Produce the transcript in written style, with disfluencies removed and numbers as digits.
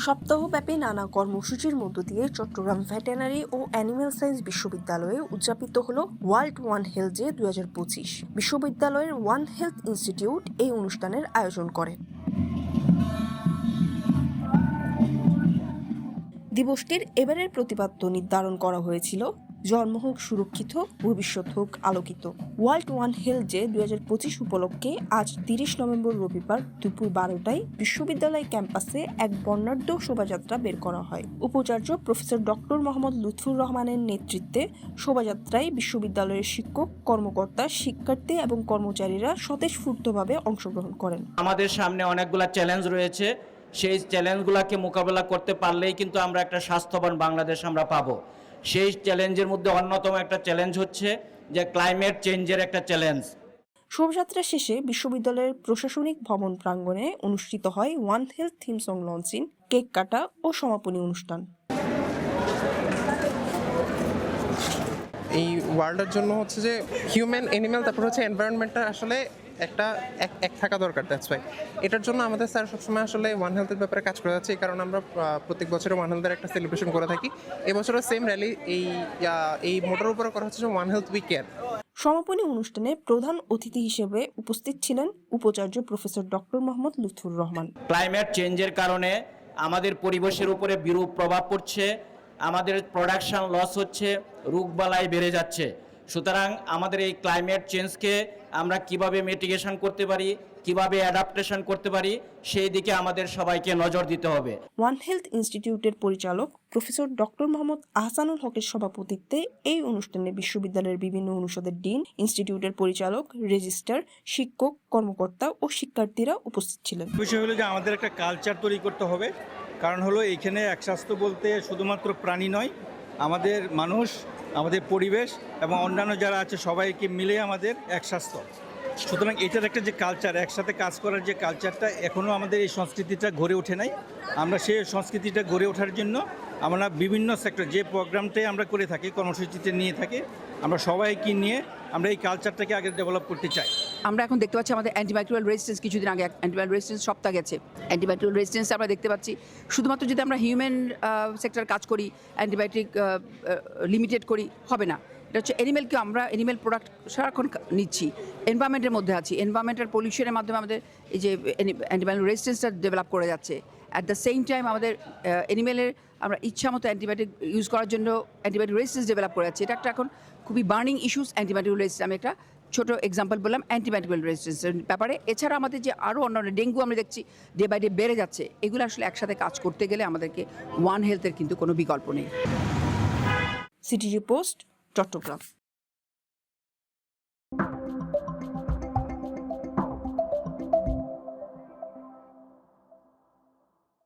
সপ্তাহব্যাপী নানা কর্মসূচির মধ্য দিয়ে চট্টগ্রাম ভেটেরিনারি ও অ্যানিম্যাল সায়েন্স বিশ্ববিদ্যালয়ে উদযাপিত হল ওয়ার্ল্ড ওয়ান হেলথ ডে 2025। বিশ্ববিদ্যালয়ের ওয়ান হেলথ ইনস্টিটিউট এই অনুষ্ঠানের আয়োজন করে। দিবসটির এবারের প্রতিপাদ্য নির্ধারণ করা হয়েছিল জন্ম হোক সুরক্ষিত, ভবিষ্যৎ হোক আলোকিত। ওয়ার্ল্ড ওয়ান হেলথ ডে 2025 উপলক্ষে আজ 30 নভেম্বর রবিবার দুপুর 12টায় বিশ্ববিদ্যালয় ক্যাম্পাসে এক বর্ণাঢ্য শোভাযাত্রা বের করা হয়। উপাচার্য প্রফেসর ডক্টর মোহাম্মদ লুৎফুর রহমানের নেতৃত্বে শোভাযাত্রায় বিশ্ববিদ্যালয়ের শিক্ষক, কর্মকর্তা, শিক্ষার্থী এবং কর্মচারীরা স্বতঃস্ফূর্তভাবে অংশগ্রহণ করেন। আমাদের সামনে অনেকগুলো চ্যালেঞ্জ রয়েছে, সেই চ্যালেঞ্জগুলোকে মোকাবেলা করতে পারলেই কিন্তু আমরা একটা স্বাস্থ্যবান বাংলাদেশ আমরা পাবো। সেই চ্যালেঞ্জের মধ্যে অন্যতম একটা চ্যালেঞ্জ হচ্ছে যে ক্লাইমেট চেঞ্জের একটা চ্যালেঞ্জ। শোভাযাত্রা শেষে বিশ্ববিদ্যালয়ের প্রশাসনিক ভবন প্রাঙ্গণে অনুষ্ঠিত হয় one health theme song launching, cake কাটা ও সমাপনী অনুষ্ঠান। এই ওয়ার্ল্ডের জন্য হচ্ছে যে হিউম্যান, অ্যানিম্যাল, তারপর হচ্ছে এনভায়রনমেন্টটা আসলে একটা এক থাকা দরকার। দ্যাটস ওয়াই এটার জন্য আমাদের স্যার সবসময় আসলে ওয়ান হেলথের ব্যাপারে কাজ করে যাচ্ছে। এই কারণে আমরা প্রত্যেক বছরে ওয়ান হেলথের একটা সেলিব্রেশন করে থাকি। এবছরও সেম র্যালি এই মোটর উপরে করা হচ্ছে যে ওয়ান হেলথ উই কেয়ার। সমাপনী অনুষ্ঠানে প্রধান অতিথি হিসেবে উপস্থিত ছিলেন উপাচার্য professor doctor Mohammad Lutfur Rahman. Climate চেঞ্জের কারণে আমাদের পরিবেশের উপরে বিরূপ প্রভাব পড়ছে, আমাদের প্রোডাকশন লস হচ্ছে, রোগবালাই বেড়ে যাচ্ছে। সুতরাং আমাদের এই ক্লাইমেট চেঞ্জকে আমরা কিভাবে মিটিগেশন করতে পারি, কিভাবে অ্যাডাপ্টেশন করতে পারি, সেই দিকে আমাদের সবাইকে নজর দিতে হবে। ওয়ান হেলথ ইনস্টিটিউটের পরিচালক প্রফেসর ডক্টর মোহাম্মদ আহসানুল হকের সভাপতিত্বে এই অনুষ্ঠানে বিশ্ববিদ্যালয়ের বিভিন্ন অনুষদের ডিন, ইনস্টিটিউটের পরিচালক, রেজিস্ট্রার, শিক্ষক, কর্মকর্তা ও শিক্ষার্থীরা উপস্থিত ছিলেন। বিষয় হলো যে আমাদের একটা কালচার তৈরি করতে হবে। কারণ হলো এইখানে এক স্বাস্থ্য বলতে শুধুমাত্র প্রাণী নয়, আমাদের মানুষ, আমাদের পরিবেশ এবং অন্যান্য যারা আছে সবাইকে মিলে আমাদের এক স্বাস্থ্য। সুতরাং এটার একটা যে কালচার, একসাথে কাজ করার যে কালচারটা, এখনও আমাদের এই সংস্কৃতিটা গড়ে ওঠে নাই। আমরা সেই সংস্কৃতিটা গড়ে ওঠার জন্য আমরা বিভিন্ন সেক্টর যে প্রোগ্রামটাই আমরা করে থাকি, কর্মসূচিতে নিয়ে থাকি, আমরা সবাইকে নিয়ে আমরা এই কালচারটাকে আগে ডেভেলপ করতে চাই। আমরা এখন দেখতে পাচ্ছি আমাদের অ্যান্টিবায়োটিক রেজিস্ট্যান্স, কিছুদিন আগে অ্যান্টিবায়োটিক রেজিস্ট্যান্স সপ্তাহ গেছে। অ্যান্টিবায়োটিক রেজিস্ট্যান্স আমরা দেখতে পাচ্ছি শুধুমাত্র যদি আমরা হিউম্যান সেক্টর কাজ করি, অ্যান্টিবায়োটিক লিমিটেড করি হবে না। এটা হচ্ছে অ্যানিমেলকে আমরা অ্যানিমেল প্রোডাক্ট সারাক্ষণ নিচ্ছি, এনভায়রনমেন্টের মধ্যে আছি, এনভায়রনমেন্টাল পলিউশনের মাধ্যমে আমাদের এই যে অ্যান্টিবায়োটিক রেজিস্ট্যান্সটা ডেভেলপ করে যাচ্ছে। অ্যাট দ্য সেম টাইম আমাদের অ্যানিমেলের আমরা ইচ্ছা মতো অ্যান্টিবায়োটিক ইউজ করার জন্য অ্যান্টিবায়োটিক রেজিস্ট্যান্স ডেভেলপ করে যাচ্ছে। এটা একটা এখন খুবই বার্নিং ইস্যুস অ্যান্টিবায়োটিক রেজিস্ট্যান্স। আমি একটা ছোট এক্সাম্পল বললাম অ্যান্টিবায়োটিক রেজিস্ট্যান্সের ব্যাপারে। এছাড়া আমাদের যে আরও অন্যান্য ডেঙ্গু আমরা দেখছি ডে বাই ডে বেড়ে যাচ্ছে, এগুলো আসলে একসাথে কাজ করতে গেলে আমাদেরকে ওয়ান হেলথের কিন্তু কোনো বিকল্প নেই। CTG post, Chittagong.